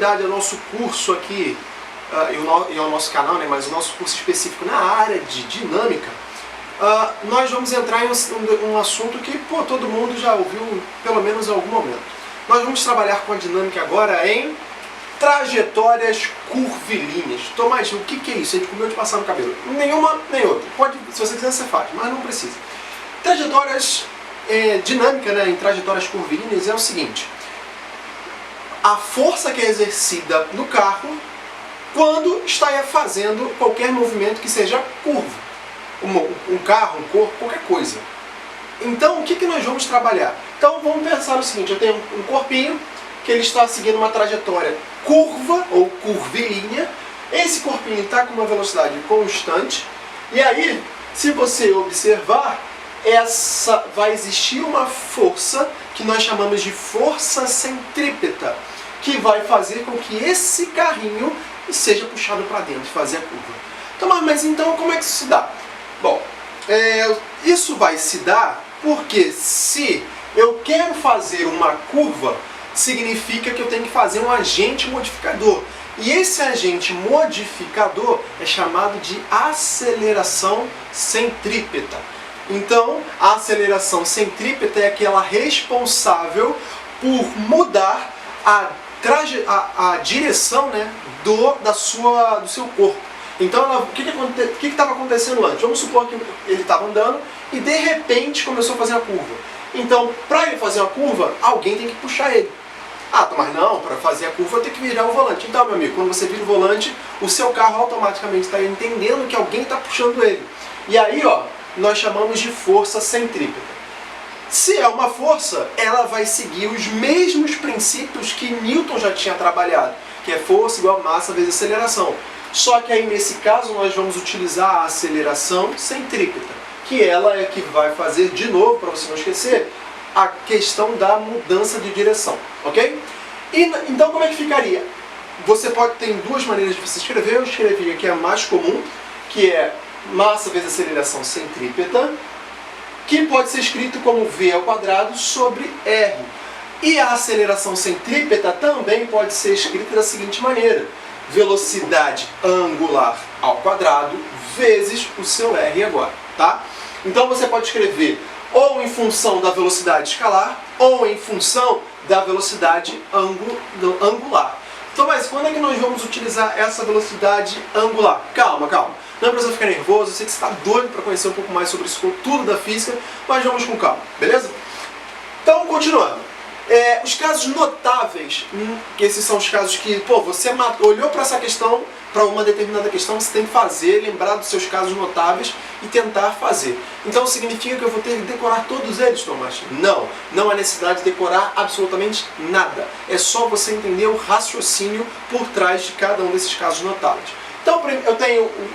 continuidade ao nosso curso aqui, e ao nosso canal, né, mas o nosso curso específico na área de dinâmica, nós vamos entrar em um assunto que todo mundo já ouviu pelo menos em algum momento. Nós vamos trabalhar com a dinâmica agora em trajetórias curvilíneas. Tomás, o que é isso? A gente comeu de passar no cabelo. Nenhuma, nem outra. Pode, se você quiser, você faz, mas não precisa. Trajetórias dinâmica, né, em trajetórias curvilíneas é o seguinte: a força que é exercida no carro quando está fazendo qualquer movimento que seja curvo. Um carro, um corpo, qualquer coisa. Então, o que nós vamos trabalhar? Então, vamos pensar no seguinte: eu tenho um corpinho que ele está seguindo uma trajetória curva ou curvilínea. Esse corpinho está com uma velocidade constante. E aí, se você observar, vai existir uma força que nós chamamos de força centrípeta, que vai fazer com que esse carrinho seja puxado para dentro, fazer a curva. Então, mas então como é que isso se dá? Bom, isso vai se dar porque se eu quero fazer uma curva, significa que eu tenho que fazer um agente modificador. E esse agente modificador é chamado de aceleração centrípeta. Então, a aceleração centrípeta é aquela responsável por mudar a direção, né, do seu corpo. Então, o que estava acontecendo antes? Vamos supor que ele estava andando e de repente começou a fazer a curva. Então, para ele fazer uma curva, alguém tem que puxar ele. Mas não, para fazer a curva eu tenho que virar o volante. Então, meu amigo, quando você vira o volante, o seu carro automaticamente está entendendo que alguém está puxando ele. E aí, nós chamamos de força centrípeta. Se é uma força, ela vai seguir os mesmos princípios que Newton já tinha trabalhado, que é força igual a massa vezes aceleração. Só que aí, nesse caso, nós vamos utilizar a aceleração centrípeta, que ela é que vai fazer, de novo, para você não esquecer, a questão da mudança de direção, ok? Então, como é que ficaria? Tem duas maneiras de você escrever. Eu escrevi aqui a mais comum, que é massa vezes aceleração centrípeta, que pode ser escrito como V ao quadrado sobre R. E a aceleração centrípeta também pode ser escrita da seguinte maneira: velocidade angular ao quadrado vezes o seu R agora, tá? Então você pode escrever ou em função da velocidade escalar ou em função da velocidade angular. Então, mas quando é que nós vamos utilizar essa velocidade angular? Calma. Não precisa ficar nervoso, eu sei que você está doido para conhecer um pouco mais sobre isso, tudo da física, mas vamos com calma, beleza? Então, continuando. Os casos notáveis, esses são os casos que, você olhou para essa questão, para uma determinada questão, você tem que lembrar dos seus casos notáveis e tentar fazer. Então significa que eu vou ter que decorar todos eles, Tomás? Não há necessidade de decorar absolutamente nada. É só você entender o raciocínio por trás de cada um desses casos notáveis. Então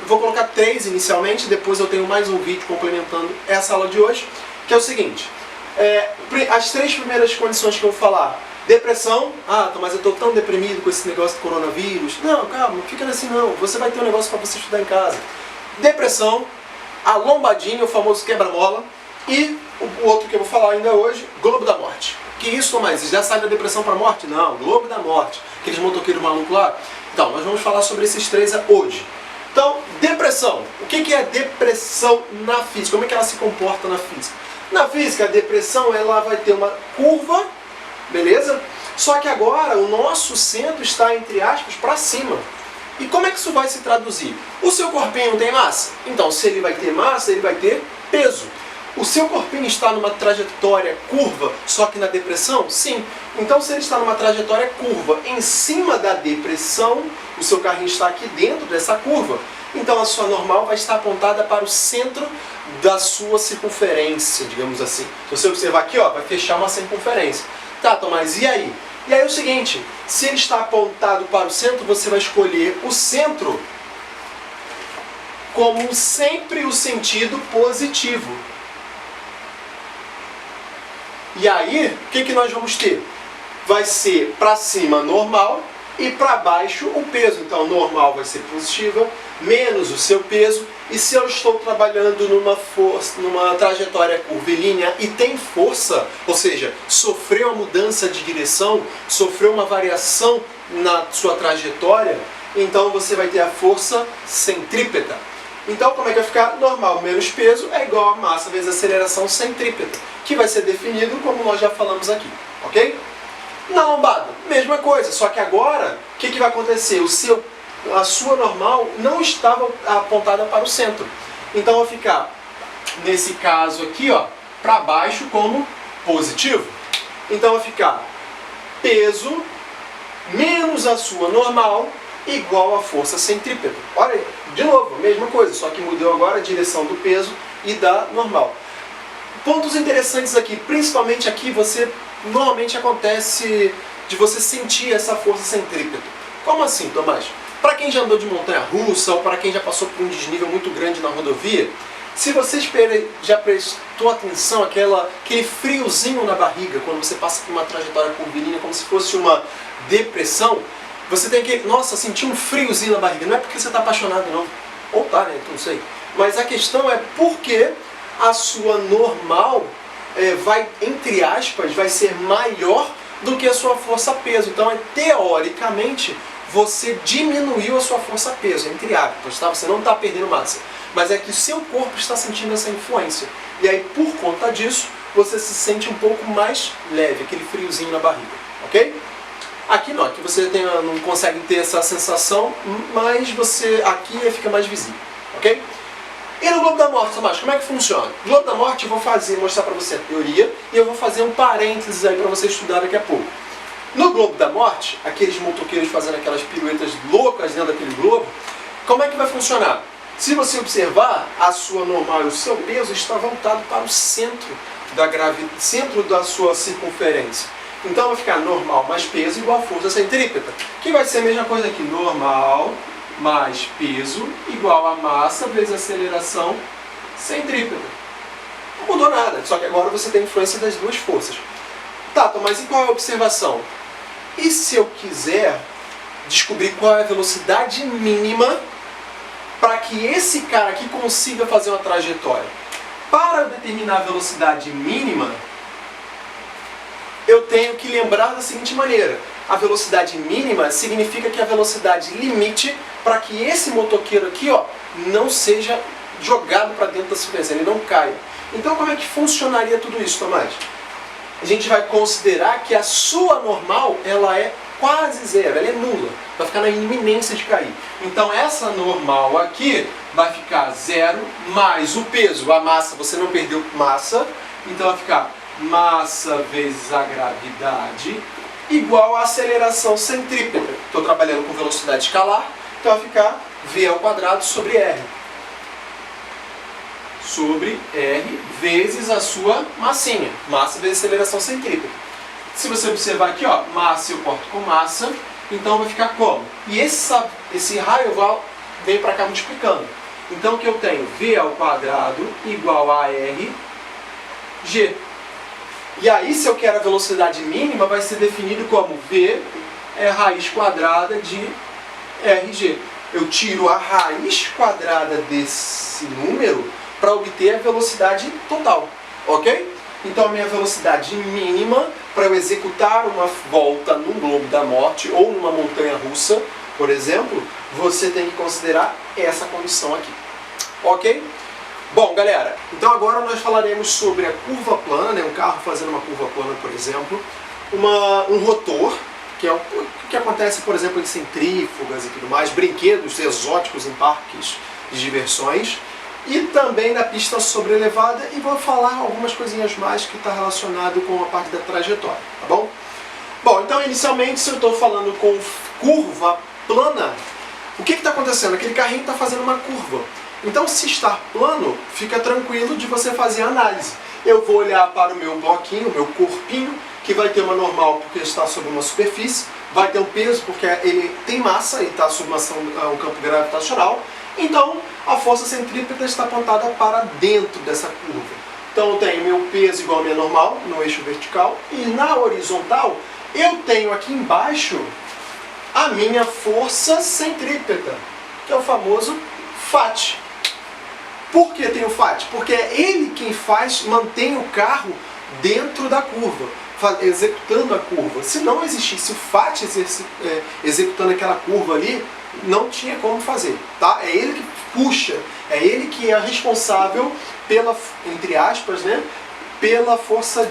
vou colocar 3 inicialmente, depois eu tenho mais um vídeo complementando essa aula de hoje, que é o seguinte. As 3 primeiras condições que eu vou falar: depressão. Mas eu estou tão deprimido com esse negócio do coronavírus. Não, calma, não fica assim não. Você vai ter um negócio para você estudar em casa. Depressão, a lombadinha, o famoso quebra-mola, e o outro que eu vou falar ainda hoje, globo da morte. Que isso, Tomás? Já sai da depressão para a morte? Não, globo da morte. Aqueles motoqueiros malucos lá. Então, nós vamos falar sobre esses 3 hoje. Então, depressão. O que é depressão na física? Como é que ela se comporta na física? Na física, a depressão ela vai ter uma curva, beleza? Só que agora o nosso centro está, entre aspas, para cima. E como é que isso vai se traduzir? O seu corpinho não tem massa? Então, se ele vai ter massa, ele vai ter peso. O seu corpinho está numa trajetória curva, só que na depressão? Sim. Então, se ele está numa trajetória curva em cima da depressão, o seu carrinho está aqui dentro dessa curva. Então, a sua normal vai estar apontada para o centro da sua circunferência, digamos assim. Se você observar aqui, vai fechar uma circunferência. Tá, Tomás, e aí? E aí é o seguinte: se ele está apontado para o centro, você vai escolher o centro como sempre o sentido positivo. E aí, o que nós vamos ter? Vai ser para cima normal e para baixo o peso. Então normal vai ser positiva, menos o seu peso. E se eu estou trabalhando numa trajetória curvilínea e tem força, ou seja, sofreu uma mudança de direção, sofreu uma variação na sua trajetória, então você vai ter a força centrípeta. Então como é que vai ficar? Normal menos peso é igual a massa vezes aceleração centrípeta, que vai ser definido como nós já falamos aqui, ok? Na lombada, mesma coisa, só que agora, o que vai acontecer? A sua normal não estava apontada para o centro. Então vai ficar, nesse caso aqui, ó, para baixo como positivo. Então vai ficar peso menos a sua normal igual a força centrípeta. Olha aí, de novo, mesma coisa, só que mudou agora a direção do peso e da normal. Pontos interessantes aqui, principalmente aqui, normalmente acontece de você sentir essa força centrípeta. Como assim, Tomás? Para quem já andou de montanha-russa ou para quem já passou por um desnível muito grande na rodovia, se você já prestou atenção aquele friozinho na barriga, quando você passa por uma trajetória curvilínea, como se fosse uma depressão, você tem que, nossa, sentir um friozinho na barriga. Não é porque você está apaixonado, não. Ou tá, né? Não sei. Mas a questão é porque a sua normal vai, entre aspas, vai ser maior do que a sua força-peso. Então, teoricamente, você diminuiu a sua força-peso, entre aspas, tá? Você não está perdendo massa. Mas é que o seu corpo está sentindo essa influência. E aí, por conta disso, você se sente um pouco mais leve, aquele friozinho na barriga, ok? Aqui não, aqui você não consegue ter essa sensação, mas aqui fica mais visível, ok? E no globo da morte, Tomás, como é que funciona? No globo da morte eu vou mostrar para você a teoria e eu vou fazer um parênteses aí para você estudar daqui a pouco. No globo da morte, aqueles motoqueiros fazendo aquelas piruetas loucas dentro daquele globo, como é que vai funcionar? Se você observar, a sua normal e o seu peso está voltado para o centro da gravidade, centro da sua circunferência. Então vai ficar normal mais peso igual a força centrípeta, que vai ser a mesma coisa aqui, normal mais peso igual a massa vezes aceleração centrípeta. Não mudou nada, só que agora você tem influência das duas forças. Tá, mas e qual é a observação? E se eu quiser descobrir qual é a velocidade mínima para que esse cara aqui consiga fazer uma trajetória? Para determinar a velocidade mínima, eu tenho que lembrar da seguinte maneira. A velocidade mínima significa que a velocidade limite para que esse motoqueiro aqui, ó, não seja jogado para dentro da superfície, ele não caia. Então como é que funcionaria tudo isso, Tomás? A gente vai considerar que a sua normal, ela é quase zero, ela é nula, vai ficar na iminência de cair. Então essa normal aqui vai ficar zero mais o peso, a massa, você não perdeu massa, então vai ficar massa vezes a gravidade igual a aceleração centrípeta. Estou trabalhando com velocidade escalar, então vai ficar V ao quadrado sobre R. Sobre R vezes a sua massinha. Massa vezes aceleração centrípeta. Se você observar aqui, ó, massa eu corto com massa, então vai ficar como? E esse raio vem para cá multiplicando. Então o que eu tenho? V ao quadrado igual a R, G. E aí, se eu quero a velocidade mínima, vai ser definido como V é raiz quadrada de RG. Eu tiro a raiz quadrada desse número para obter a velocidade total, ok? Então a minha velocidade mínima para eu executar uma volta num globo da morte ou numa montanha russa, por exemplo, você tem que considerar essa condição aqui, ok? Bom, galera, então agora nós falaremos sobre a curva plana, né? Um carro fazendo uma curva plana, por exemplo, um rotor, que é o que acontece, por exemplo, em centrífugas e tudo mais, brinquedos exóticos em parques de diversões, e também na pista sobrelevada, e vou falar algumas coisinhas mais que está relacionado com a parte da trajetória, tá bom? Bom, então inicialmente, se eu estou falando com curva plana, o que está acontecendo? Aquele carrinho está fazendo uma curva. Então, se está plano, fica tranquilo de você fazer a análise. Eu vou olhar para o meu bloquinho, o meu corpinho, que vai ter uma normal porque está sobre uma superfície, vai ter um peso porque ele tem massa e está sob um campo gravitacional. Então, a força centrípeta está apontada para dentro dessa curva. Então, eu tenho meu peso igual a minha normal, no eixo vertical, e na horizontal, eu tenho aqui embaixo a minha força centrípeta, que é o famoso FAT. Por que tem o FAT? Porque é ele quem mantém o carro dentro da curva, executando a curva. Se não existisse o FAT executando aquela curva ali, não tinha como fazer, tá? É ele que puxa, é ele que é responsável pela, entre aspas, né, pela força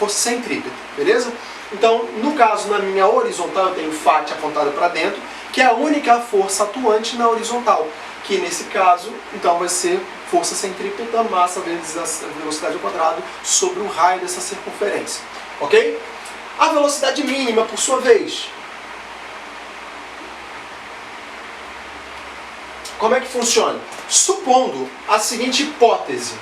centrípeta, beleza? Então, no caso, na minha horizontal, eu tenho FAT apontado para dentro, que é a única força atuante na horizontal, que nesse caso, então, vai ser força centrípeta, massa vezes a velocidade ao quadrado sobre o raio dessa circunferência, ok? A velocidade mínima, por sua vez, como é que funciona? Supondo a seguinte hipótese,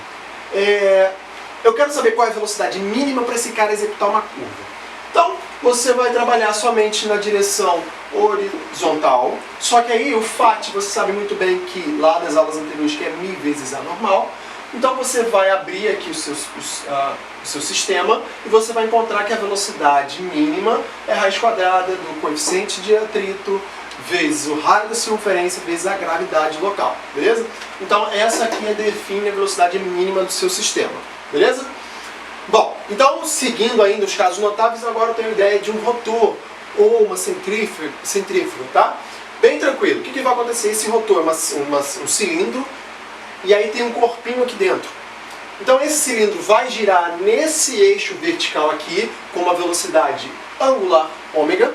eu quero saber qual é a velocidade mínima para esse cara executar uma curva. Então, você vai trabalhar somente na direção horizontal, só que aí o FAT, você sabe muito bem que lá nas aulas anteriores que é 1000 vezes a normal, então você vai abrir aqui o seu sistema e você vai encontrar que a velocidade mínima é a raiz quadrada do coeficiente de atrito vezes o raio da circunferência vezes a gravidade local, beleza? Então essa aqui define a velocidade mínima do seu sistema, beleza? Bom, então seguindo ainda os casos notáveis, agora eu tenho a ideia de um rotor ou uma centrífuga, tá? Bem tranquilo. O que vai acontecer? Esse rotor é um cilindro e aí tem um corpinho aqui dentro. Então esse cilindro vai girar nesse eixo vertical aqui com uma velocidade angular ômega.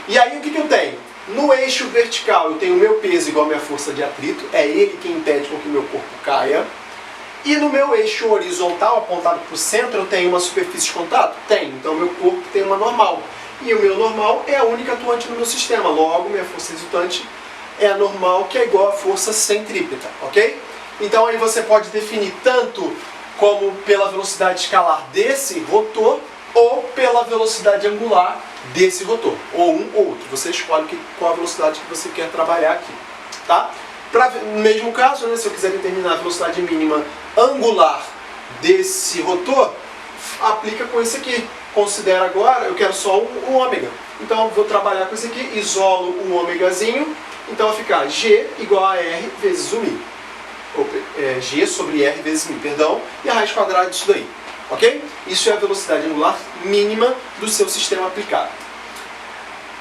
E aí o que eu tenho? No eixo vertical eu tenho o meu peso igual a minha força de atrito, é ele quem impede com que o meu corpo caia. E no meu eixo horizontal, apontado para o centro, eu tenho uma superfície de contato? Tenho. Então meu corpo tem uma normal. E o meu normal é a única atuante no meu sistema. Logo, minha força resultante é a normal, que é igual à força centrípeta, ok? Então aí você pode definir tanto como pela velocidade escalar desse rotor, ou pela velocidade angular desse rotor, ou um ou outro. Você escolhe qual a velocidade que você quer trabalhar aqui, tá? No mesmo caso, né, se eu quiser determinar a velocidade mínima angular desse rotor, aplica com esse aqui. Considera agora, eu quero só um ômega. Então eu vou trabalhar com esse aqui, isolo um ômegazinho, então vai ficar G igual a R vezes o μ. G sobre R vezes μ, perdão, e a raiz quadrada disso daí. Ok? Isso é a velocidade angular mínima do seu sistema aplicado.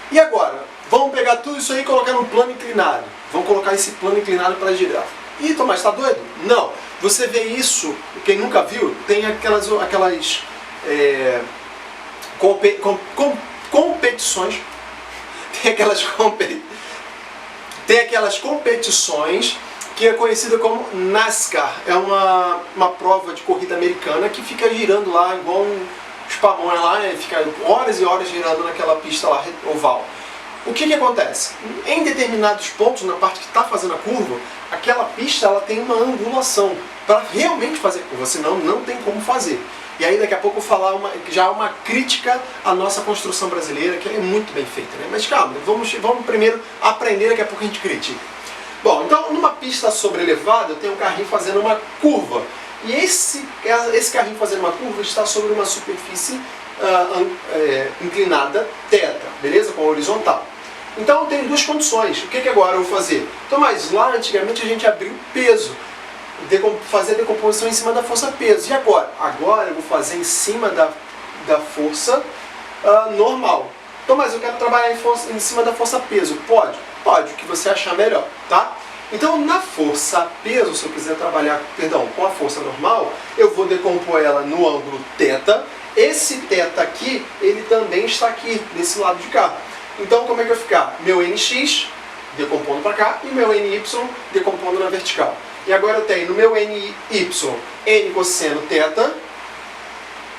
E agora, vamos pegar tudo isso aí e colocar num plano inclinado. Vamos colocar esse plano inclinado para girar. Ih, Tomás, está doido? Não. Você vê isso, quem nunca viu, tem aquelas competições. Tem aquelas competições que é conhecida como NASCAR. É uma prova de corrida americana que fica girando lá, igual os pamonhas lá, né? Fica horas e horas girando naquela pista lá, oval. O que acontece? Em determinados pontos, na parte que está fazendo a curva, aquela pista ela tem uma angulação para realmente fazer curva, senão não tem como fazer. E aí daqui a pouco eu vou falar já uma crítica à nossa construção brasileira, que é muito bem feita, né? Mas calma, vamos primeiro aprender, daqui a pouco a gente critica. Bom, então numa pista sobrelevada eu tenho um carrinho fazendo uma curva. E esse carrinho fazendo uma curva está sobre uma superfície inclinada θ, beleza? Com a horizontal. Então eu tenho duas condições. O que agora eu vou fazer? Então, mas lá antigamente a gente abriu peso, fazer a decomposição em cima da força peso. E agora? Agora eu vou fazer em cima da força normal. Então, mas eu quero trabalhar em cima da força peso. Pode? Pode, o que você achar melhor, tá? Então, na força peso, se eu quiser trabalhar, com a força normal, eu vou decompor ela no ângulo θ. Esse θ aqui, ele também está aqui, desse lado de cá. Então, como é que vai ficar? Meu NX decompondo para cá e meu NY decompondo na vertical. E agora eu tenho no meu NY N cosseno θ,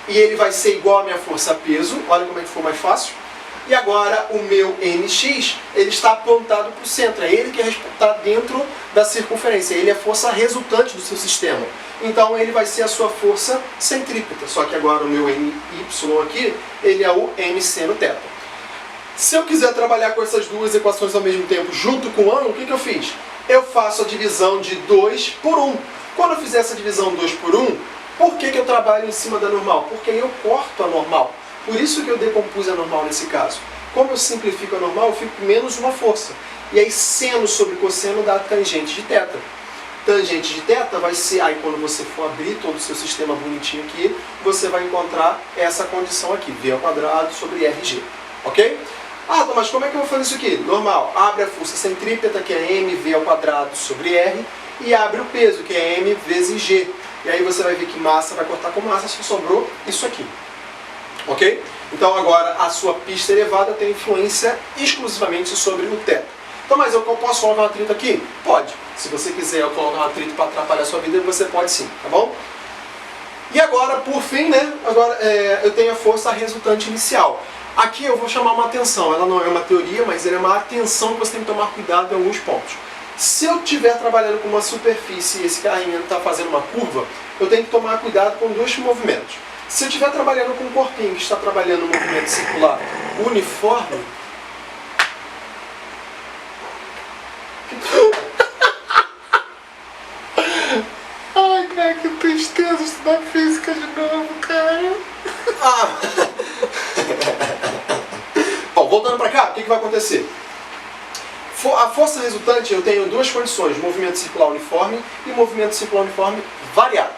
e ele vai ser igual à minha força peso. Olha como é que ficou mais fácil. E agora o meu NX, ele está apontado para o centro, é ele que está dentro da circunferência, ele é a força resultante do seu sistema. Então ele vai ser a sua força centrípeta, só que agora o meu NY aqui, ele é o N seno θ. Se eu quiser trabalhar com essas duas equações ao mesmo tempo, junto com o ângulo, o que eu fiz? Eu faço a divisão de 2 por 1. Quando eu fizer essa divisão 2 por 1, por que eu trabalho em cima da normal? Porque eu corto a normal. Por isso que eu decompus a normal nesse caso. como eu simplifico a normal, eu fico com menos uma força. E aí seno sobre cosseno dá tangente de θ. Tangente de θ vai ser, aí quando você for abrir todo o seu sistema bonitinho aqui, você vai encontrar essa condição aqui, V ao quadrado sobre RG, ok? Ah, mas como é que eu vou fazer isso aqui? Normal, abre a força centrípeta, que é mv ao quadrado sobre R, e abre o peso, que é m vezes G. E aí você vai ver que massa vai cortar com massa, só sobrou isso aqui, ok? Então agora a sua pista elevada tem influência exclusivamente sobre o θ. Então, mas eu posso colocar um atrito aqui? Pode. Se você quiser eu colocar um atrito para atrapalhar a sua vida, você pode sim, tá bom? E agora, por fim, né? Agora eu tenho a força resultante inicial. Aqui eu vou chamar uma atenção. Ela não é uma teoria, mas ela é uma atenção que você tem que tomar cuidado em alguns pontos. Se eu estiver trabalhando com uma superfície e esse carrinho está fazendo uma curva, eu tenho que tomar cuidado com dois movimentos. Se eu estiver trabalhando com um corpinho que está trabalhando um movimento circular uniforme, ai, cara, que tristeza estudar física de novo, cara. Bom, voltando para cá, o que vai acontecer? A força resultante, eu tenho duas condições, movimento circular uniforme e movimento circular uniforme variado.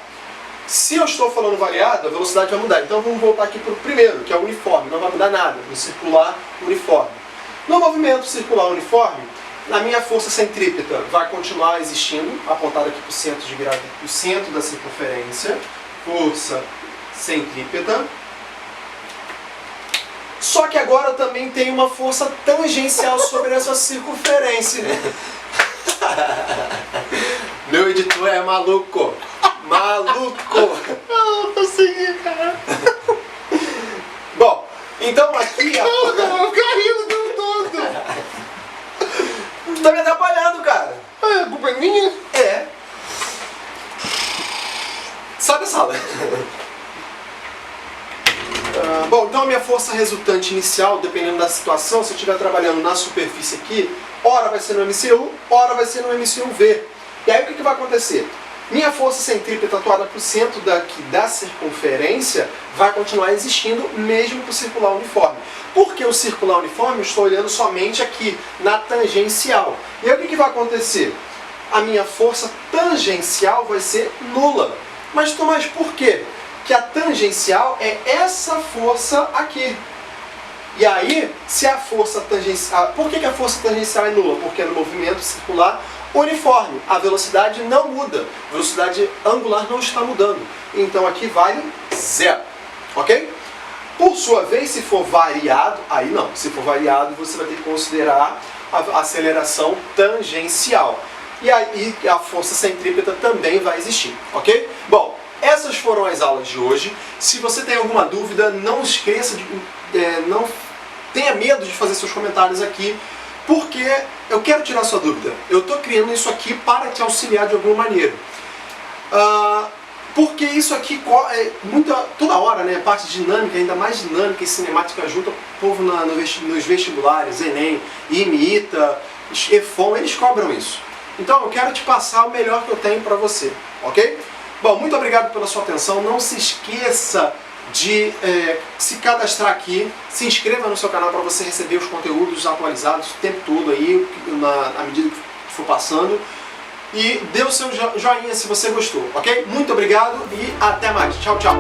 Se eu estou falando variado, a velocidade vai mudar. Então vamos voltar aqui para o primeiro, que é o uniforme, não vai mudar nada, no circular uniforme. No movimento circular uniforme, a minha força centrípeta vai continuar existindo, apontada aqui para o centro de gravidade, o centro da circunferência, força centrípeta. Só que agora eu também tenho uma força tangencial sobre essa circunferência. Meu editor é maluco. Maluco! Eu não consegui, cara. Bom, então aqui... Não, cara, eu vou ficar rindo o tempo todo. Tá me atrapalhando, cara. A culpa é minha? É. Sai da sala. Bom, então a minha força resultante inicial, dependendo da situação, se eu estiver trabalhando na superfície aqui, ora vai ser no MCU, ora vai ser no MCU-V. E aí o que vai acontecer? Minha força centrípeta atuada para o centro daqui da circunferência vai continuar existindo mesmo para o circular uniforme. Porque o circular uniforme eu estou olhando somente aqui na tangencial. E aí o que vai acontecer? A minha força tangencial vai ser nula. Mas Tomás, por quê? Que a tangencial é essa força aqui. E aí, se a força tangencial... Por que a força tangencial é nula? Porque é no movimento circular uniforme. A velocidade não muda. A velocidade angular não está mudando. Então aqui vale zero. Ok? Por sua vez, se for variado, aí não. Se for variado, você vai ter que considerar a aceleração tangencial. E aí a força centrípeta também vai existir. Ok? Bom, essas foram as aulas de hoje. Se você tem alguma dúvida, não esqueça de... não tenha medo de fazer seus comentários aqui, porque eu quero tirar sua dúvida. Eu estou criando isso aqui para te auxiliar de alguma maneira. Porque isso aqui, toda hora, né, parte dinâmica, ainda mais dinâmica e cinemática, ajuda o povo nos vestibulares, Enem, IME, ITA, EFON, eles cobram isso. Então eu quero te passar o melhor que eu tenho para você, ok? Bom, muito obrigado pela sua atenção. Não se esqueça de se cadastrar aqui, se inscreva no seu canal para você receber os conteúdos atualizados o tempo todo aí, à medida que for passando. E dê o seu joinha se você gostou, ok? Muito obrigado e até mais. Tchau, tchau.